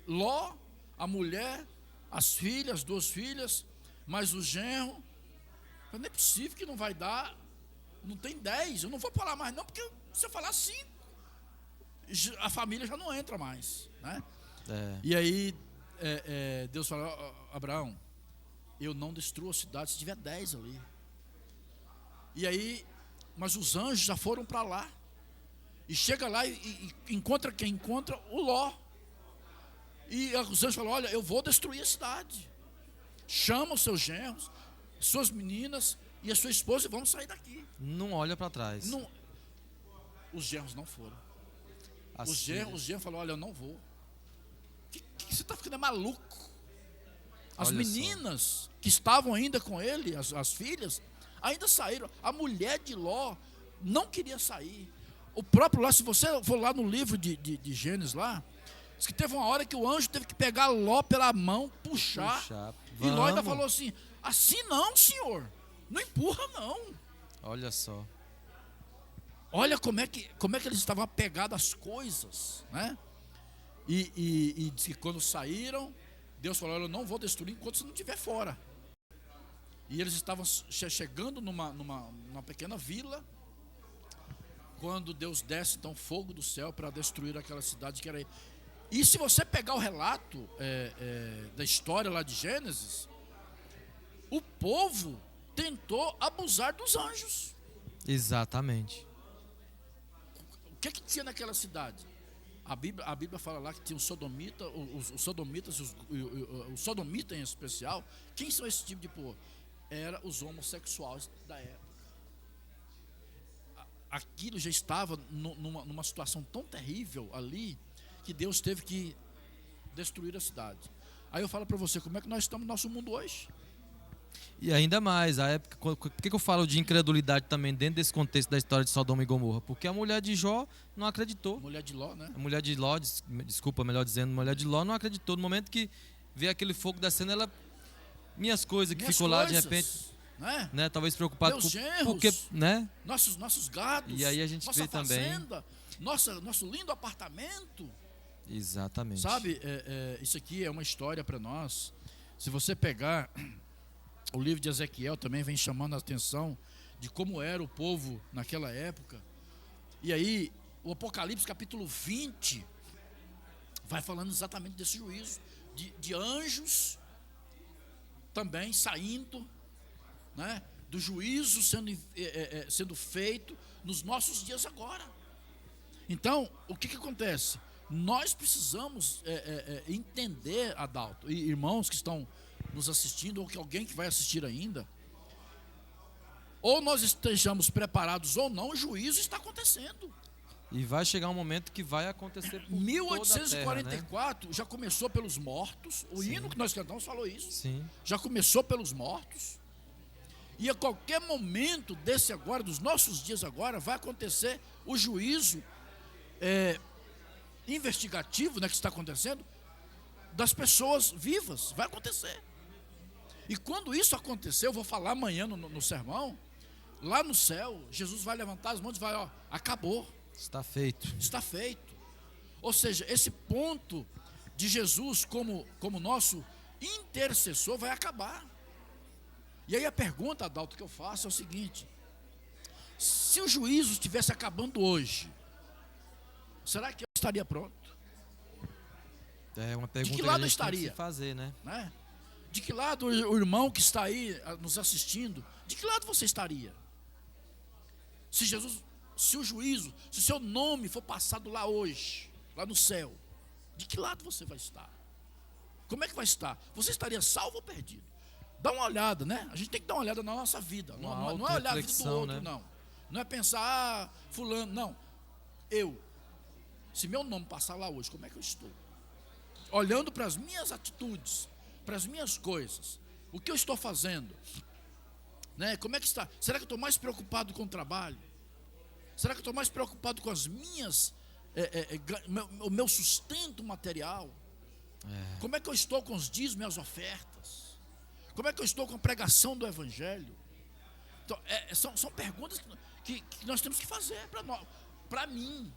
Ló, a mulher, as filhas, as 2 filhas, mais o genro. Não é possível que não vai dar não tem 10, eu não vou falar mais não, porque se eu falar 5, a família já não entra mais, né? E aí Deus fala: Abraão, eu não destruo a cidade se tiver 10 ali. E aí, mas os anjos já foram para lá. E chega lá e encontra quem? Encontra o Ló. E os anjos falam: olha, eu vou destruir a cidade. Chama os seus genros, suas meninas e a sua esposa e vamos sair daqui. Não olha para trás. Não, os genros não foram. Os genros falaram: olha, eu não vou. Que você está ficando maluco? As meninas que estavam ainda com ele, as filhas, ainda saíram. A mulher de Ló não queria sair. O próprio lá, se você for lá no livro de Gênesis lá, diz que teve uma hora que o anjo teve que pegar Ló pela mão, puxar. E Ló ainda falou assim: assim não, senhor, não empurra não. Olha só. Olha como é que eles estavam apegados às coisas, né? E diz que quando saíram, Deus falou: eu não vou destruir enquanto você não estiver fora. E eles estavam chegando numa pequena vila, quando Deus desce então fogo do céu para destruir aquela cidade que era. E se você pegar o relato da história lá de Gênesis, o povo tentou abusar dos anjos. Exatamente. O que tinha naquela cidade? A Bíblia fala lá que tinha os sodomitas o sodomita em especial. Quem são esse tipo de povo? Eram os homossexuais da época. Aquilo já estava numa situação tão terrível ali, que Deus teve que destruir a cidade. Aí eu falo para você, como é que nós estamos no nosso mundo hoje? E ainda mais, a época, por que eu falo de incredulidade também dentro desse contexto da história de Sodoma e Gomorra? Porque a mulher de Jó não acreditou. A mulher de Ló, né? A mulher de Ló, desculpa, melhor dizendo, a mulher de Ló não acreditou. No momento que vê aquele fogo descendo, ela... Minhas coisas que ficou lá de repente... Né? Talvez preocupado meus genros, porque, né? nossos gados, e aí a gente nossa vê fazenda, também nosso lindo apartamento. Exatamente. Sabe, isso aqui é uma história para nós. Se você pegar o livro de Ezequiel, também vem chamando a atenção de como era o povo naquela época. E aí o Apocalipse capítulo 20 vai falando exatamente desse juízo de anjos também saindo, né, do juízo sendo feito nos nossos dias agora. Então, o que acontece? Nós precisamos entender, Adalto, e irmãos que estão nos assistindo, ou que alguém que vai assistir ainda, ou nós estejamos preparados ou não, o juízo está acontecendo. E vai chegar um momento que vai acontecer por 1844 toda a terra, né? Já começou pelos mortos. O hino que nós cantamos falou isso. Sim. Já começou pelos mortos. E a qualquer momento desse agora, dos nossos dias agora, vai acontecer o juízo investigativo, né, que está acontecendo, das pessoas vivas. Vai acontecer. E quando isso acontecer, eu vou falar amanhã no sermão, lá no céu, Jesus vai levantar as mãos e vai: ó, acabou. Está feito. Está feito. Ou seja, esse ponto de Jesus como nosso intercessor vai acabar. E aí a pergunta, Adalto, que eu faço é o seguinte: se o juízo estivesse acabando hoje, será que eu estaria pronto? É uma pergunta de que lado a gente estaria? tem que se fazer, né? De que lado o irmão que está aí nos assistindo, de que lado você estaria? Se o juízo, se o seu nome for passado lá hoje, lá no céu, de que lado você vai estar? Como é que vai estar? Você estaria salvo ou perdido? Dá uma olhada, né? A gente tem que dar uma olhada na nossa vida. Não é olhar a vida do outro, né? Não. Não é pensar, fulano, não. Se meu nome passar lá hoje, como é que eu estou? Olhando para as minhas atitudes, para as minhas coisas, o que eu estou fazendo, né? Como é que está? Será que eu estou mais preocupado com o trabalho? Será que eu estou mais preocupado com as minhas, o meu sustento material? Como é que eu estou com os dízimos e as ofertas? Como é que eu estou com a pregação do Evangelho? Então, são perguntas que nós temos que fazer para mim,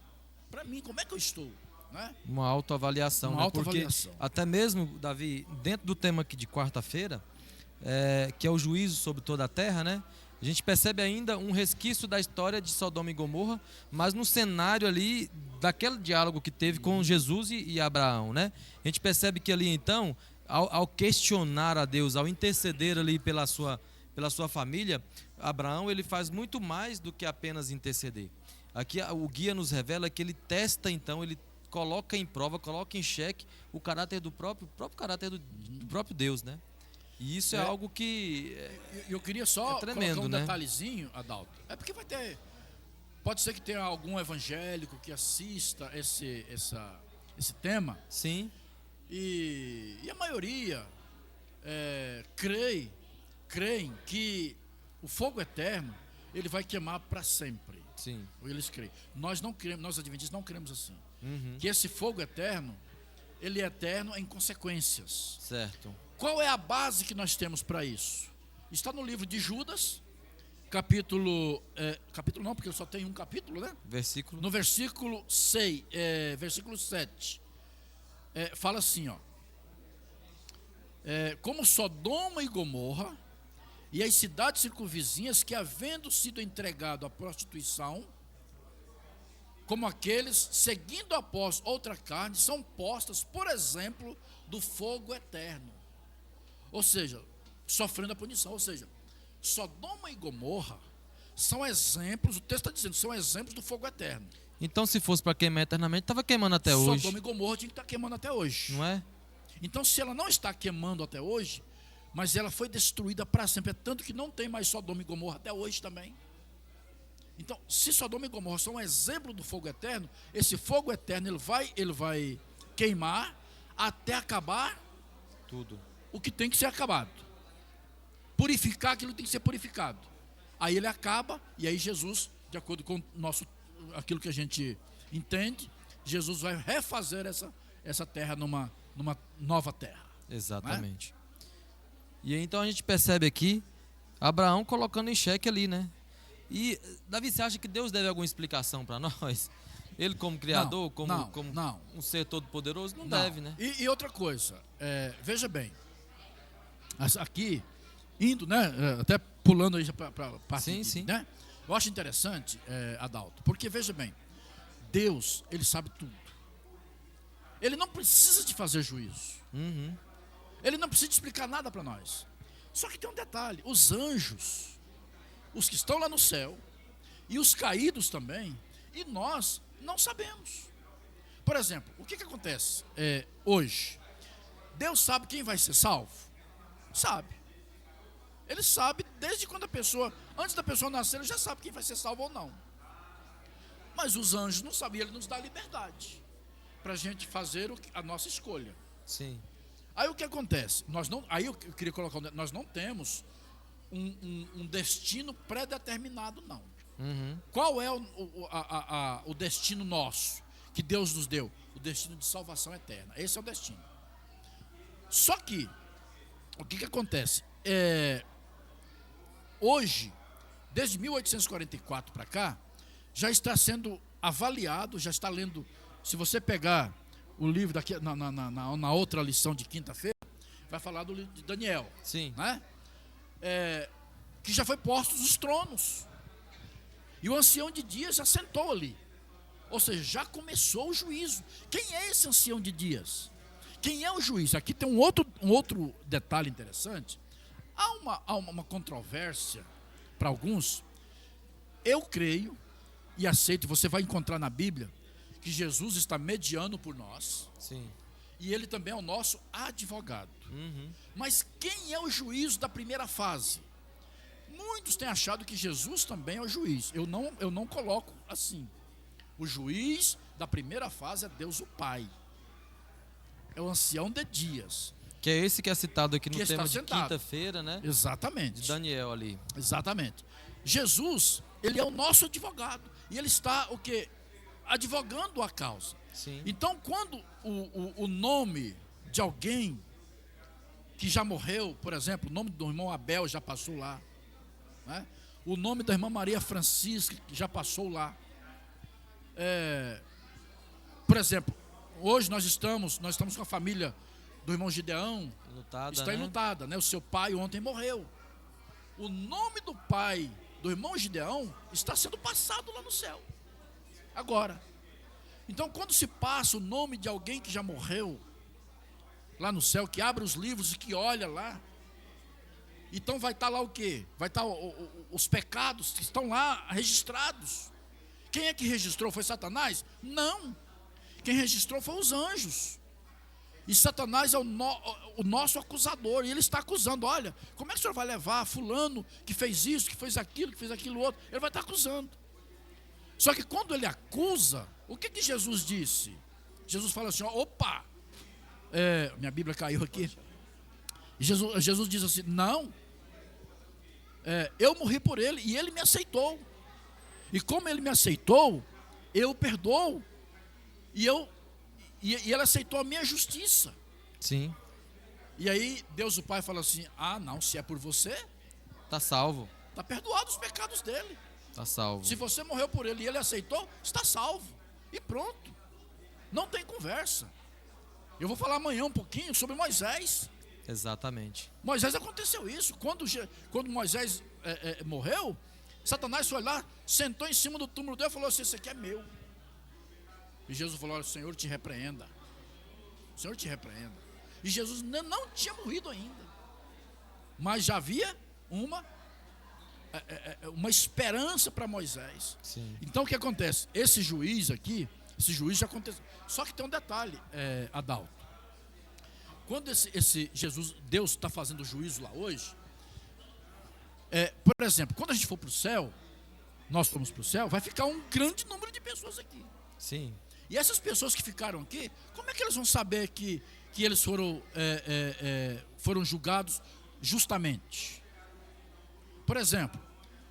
como é que eu estou? Né? Uma autoavaliação, né? Porque até mesmo, Davi, dentro do tema aqui de quarta-feira, que é o juízo sobre toda a terra, né? A gente percebe ainda um resquício da história de Sodoma e Gomorra, mas no cenário ali daquele diálogo que teve com Jesus e Abraão, né? A gente percebe que ali então, ao questionar a Deus, ao interceder ali pela sua família, Abraão ele faz muito mais do que apenas interceder. Aqui o guia nos revela que ele testa então, ele coloca em prova, coloca em xeque o caráter do próprio caráter do próprio Deus, né? E isso é algo que eu queria só tremendo, colocar um né? detalhezinho, Adalto. É porque pode ser que tenha algum evangélico que assista esse tema. Sim. E a maioria creem que o fogo eterno ele vai queimar para sempre. Sim. Eles creem. Nós não cremos, nós adventistas não cremos assim. Uhum. Que esse fogo eterno, ele é eterno em consequências. Certo. Qual é a base que nós temos para isso? Está no livro de Judas, capítulo não, porque só tem um capítulo, né? Versículo. No versículo 6, versículo 7, fala assim, ó. Como Sodoma e Gomorra e as cidades circunvizinhas que, havendo sido entregado à prostituição, como aqueles seguindo após outra carne, são postas, por exemplo, do fogo eterno. Ou seja, sofrendo a punição. Ou seja, Sodoma e Gomorra são exemplos, o texto está dizendo, são exemplos do fogo eterno. Então, se fosse para queimar eternamente, estava queimando até hoje. Sodoma e Gomorra tinha que estar queimando até hoje. Não é? Então, se ela não está queimando até hoje, mas ela foi destruída para sempre, é tanto que não tem mais Sodoma e Gomorra até hoje também. Então, se Sodoma e Gomorra são um exemplo do fogo eterno, esse fogo eterno ele vai queimar até acabar tudo o que tem que ser acabado. Purificar aquilo que tem que ser purificado. Aí ele acaba, e aí Jesus, de acordo com aquilo que a gente entende, Jesus vai refazer essa terra numa nova terra. Exatamente. E aí, então a gente percebe aqui Abraão colocando em xeque ali, né? E Davi, você acha que Deus deve alguma explicação para nós? Ele como criador, como um ser todo poderoso? Não deve, né? E outra coisa, veja bem, aqui indo, né? Até pulando aí para parte sim. né? Eu acho interessante, Adalto, porque veja bem, Deus, ele sabe tudo. Ele não precisa de fazer juízo. Uhum. Ele não precisa de explicar nada para nós. Só que tem um detalhe: os anjos, os que estão lá no céu, e os caídos também, e nós não sabemos. Por exemplo, o que acontece hoje? Deus sabe quem vai ser salvo? Sabe. Ele sabe desde quando antes da pessoa nascer, ele já sabe quem vai ser salvo ou não. Mas os anjos não sabem, ele nos dá liberdade para a gente fazer a nossa escolha. Sim. Aí o que acontece? Aí eu queria colocar, nós não temos um destino pré-determinado, não. Uhum. Qual é o destino nosso que Deus nos deu? O destino de salvação eterna. Esse é o destino. Só que o que acontece? Hoje, desde 1844 para cá, já está sendo avaliado, já está lendo. Se você pegar o livro daqui na outra lição de quinta-feira, vai falar do livro de Daniel. Sim. Né? Que já foi postos os tronos. E o ancião de dias já sentou ali. Ou seja, já começou o juízo. Quem é esse ancião de dias? Quem é o juiz? Aqui tem um outro detalhe interessante. Há uma controvérsia para alguns. Eu creio e aceito, você vai encontrar na Bíblia, que Jesus está mediando por nós. Sim. E ele também é o nosso advogado. Uhum. Mas quem é o juiz da primeira fase? Muitos têm achado que Jesus também é o juiz. Eu não coloco assim. O juiz da primeira fase é Deus o Pai. É o ancião de dias. Que é esse que é citado aqui no que tema de sentado. quinta-feira, né? Exatamente. De Daniel ali. Exatamente. Jesus, ele é o nosso advogado. E ele está, advogando a causa. Sim. Então, quando o nome de alguém que já morreu, por exemplo, o nome do irmão Abel já passou lá, né? O nome da irmã Maria Francisca que já passou lá. Por exemplo, hoje nós estamos com a família do irmão Gideão, Lutada, está né? enlutada, né? O seu pai ontem morreu. o nome do pai do irmão Gideão está sendo passado lá no céu. Agora. Então, quando se passa o nome de alguém que já morreu lá no céu, que abre os livros e que olha lá, então vai estar lá o quê? Vai estar os pecados que estão lá registrados. Quem é que registrou? Foi Satanás? Não. Quem registrou foi os anjos. E Satanás é o nosso acusador. E ele está acusando. Olha, como é que o senhor vai levar fulano que fez isso, que fez aquilo outro? Ele vai estar acusando. Só que quando ele acusa, o que Jesus disse? Jesus fala assim, opa, minha Bíblia caiu aqui. Jesus diz assim, não, eu morri por ele e ele me aceitou. E como ele me aceitou, eu o perdoo. E ele aceitou a minha justiça. Sim. E aí Deus o Pai fala assim, não, se é por você, Está salvo. está perdoado os pecados dele. Está salvo. Se você morreu por ele e ele aceitou, está salvo. E pronto. Não tem conversa. Eu vou falar amanhã um pouquinho sobre Moisés. Exatamente. Moisés aconteceu isso. Quando Moisés morreu, Satanás foi lá, sentou em cima do túmulo dele e falou assim, esse aqui é meu. E Jesus falou, olha, o Senhor te repreenda. O Senhor te repreenda. E Jesus não tinha morrido ainda. Mas já havia uma esperança para Moisés. Sim. Então o que acontece? Esse juiz já aconteceu. Só que tem um detalhe, Adalto. Quando esse Jesus, Deus está fazendo juízo lá hoje, por exemplo, quando a gente for para o céu, nós formos para o céu, vai ficar um grande número de pessoas aqui. Sim. E essas pessoas que ficaram aqui, como é que eles vão saber que eles foram julgados justamente? Por exemplo,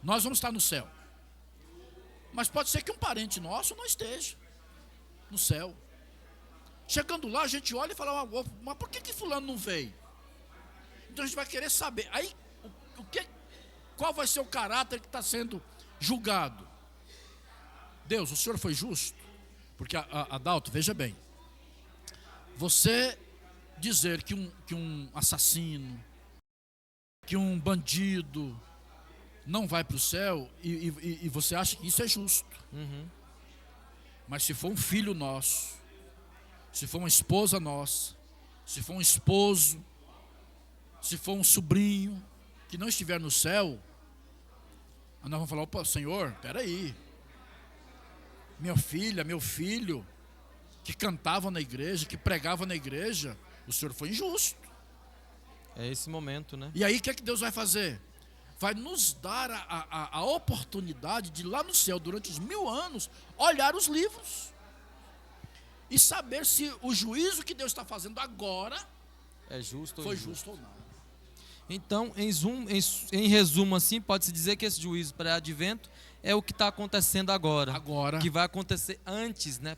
nós vamos estar no céu, mas pode ser que um parente nosso não esteja no céu. Chegando lá, a gente olha e fala, mas por que fulano não veio? Então a gente vai querer saber. Aí, qual vai ser o caráter que está sendo julgado? Deus, o Senhor foi justo? Porque, Adalto, veja bem, você dizer que um assassino, que um bandido não vai para o céu e você acha que isso é justo. Uhum. Mas se for um filho nosso, se for uma esposa nossa, se for um esposo, se for um sobrinho que não estiver no céu, nós vamos falar, opa, Senhor, peraí, minha filha, meu filho, que cantavam na igreja, que pregavam na igreja, o Senhor foi injusto. É esse momento, né? E aí o que é que Deus vai fazer? Vai nos dar a oportunidade de lá no céu, durante os 1000 anos, olhar os livros e saber se o juízo que Deus está fazendo agora É justo foi ou injusto? justo ou não. Então, em resumo, assim, pode-se dizer que esse juízo pré-advento é o que está acontecendo agora. Que vai acontecer antes, né?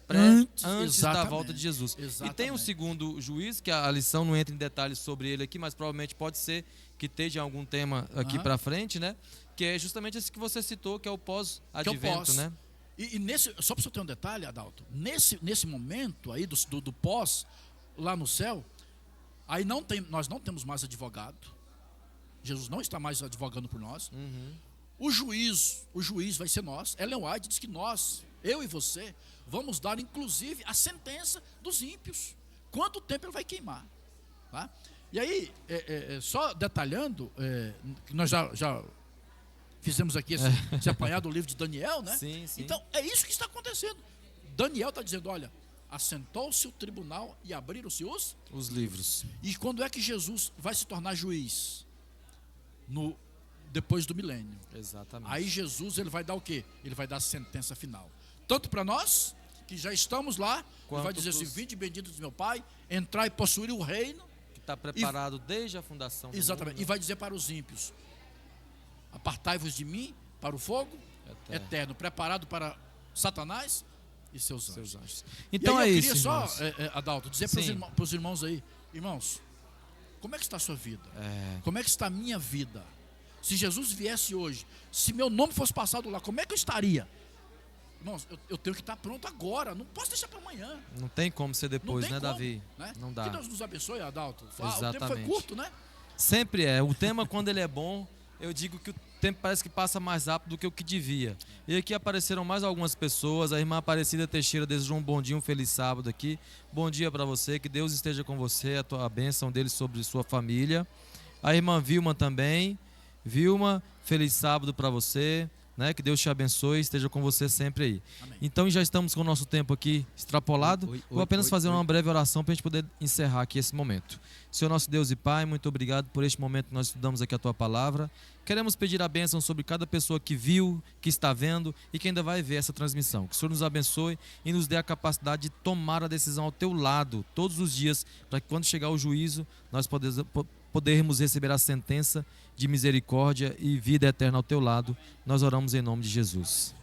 Antes da volta de Jesus. Exatamente. E tem um segundo juízo, que a lição não entra em detalhes sobre ele aqui, mas provavelmente pode ser que esteja em algum tema aqui para frente, né? Que é justamente esse que você citou, que é o pós-advento, né? E só para você ter um detalhe, Adalto, nesse momento aí do pós, lá no céu, aí nós não temos mais advogado. Jesus não está mais advogando por nós. Uhum. O juiz vai ser nós. Ellen White diz que nós, eu e você, vamos dar inclusive a sentença dos ímpios. Quanto tempo ele vai queimar? Tá? E aí, só detalhando, nós já fizemos aqui esse apanhado do livro de Daniel, né? Sim, sim. Então, é isso que está acontecendo. Daniel está dizendo, olha, assentou-se o tribunal e abriram-se os livros. E quando é que Jesus vai se tornar juiz? Depois do milênio. Exatamente. Aí Jesus, ele vai dar o quê? Ele vai dar a sentença final. Tanto para nós, que já estamos lá, ele vai dizer assim, vinde benditos do meu Pai, entrar e possuir o reino. Que está preparado desde a fundação do Exatamente. mundo, né? E vai dizer para os ímpios, apartai-vos de mim para o fogo eterno, preparado para Satanás e seus anjos. Então eu é queria isso, só, Adalto, dizer para os irmãos aí, irmãos, como é que está a sua vida? Como é que está a minha vida? Se Jesus viesse hoje, se meu nome fosse passado lá, como é que eu estaria? Irmãos, eu tenho que estar pronto agora, não posso deixar para amanhã. Não tem como ser depois, né, como, Davi? Né? Não dá. Que Deus nos abençoe, Adalto. Exatamente. O tempo foi curto, né? Sempre é. O tema, quando ele é bom, Eu digo que o tempo parece que passa mais rápido do que o que devia. E aqui apareceram mais algumas pessoas. A irmã Aparecida Teixeira desejou um bom dia, um feliz sábado aqui. Bom dia para você, que Deus esteja com você, a bênção dele sobre sua família. A irmã Vilma também. Vilma, feliz sábado para você. Né? Que Deus te abençoe e esteja com você sempre aí. Amém. Então já estamos com o nosso tempo aqui extrapolado. Vou apenas fazer uma breve oração para a gente poder encerrar aqui esse momento. Senhor nosso Deus e Pai, muito obrigado por este momento que nós estudamos aqui a Tua Palavra. Queremos pedir a bênção sobre cada pessoa que viu, que está vendo e que ainda vai ver essa transmissão. Que o Senhor nos abençoe e nos dê a capacidade de tomar a decisão ao Teu lado todos os dias, para que quando chegar o juízo, nós podermos receber a sentença de misericórdia e vida eterna ao Teu lado. Nós oramos em nome de Jesus.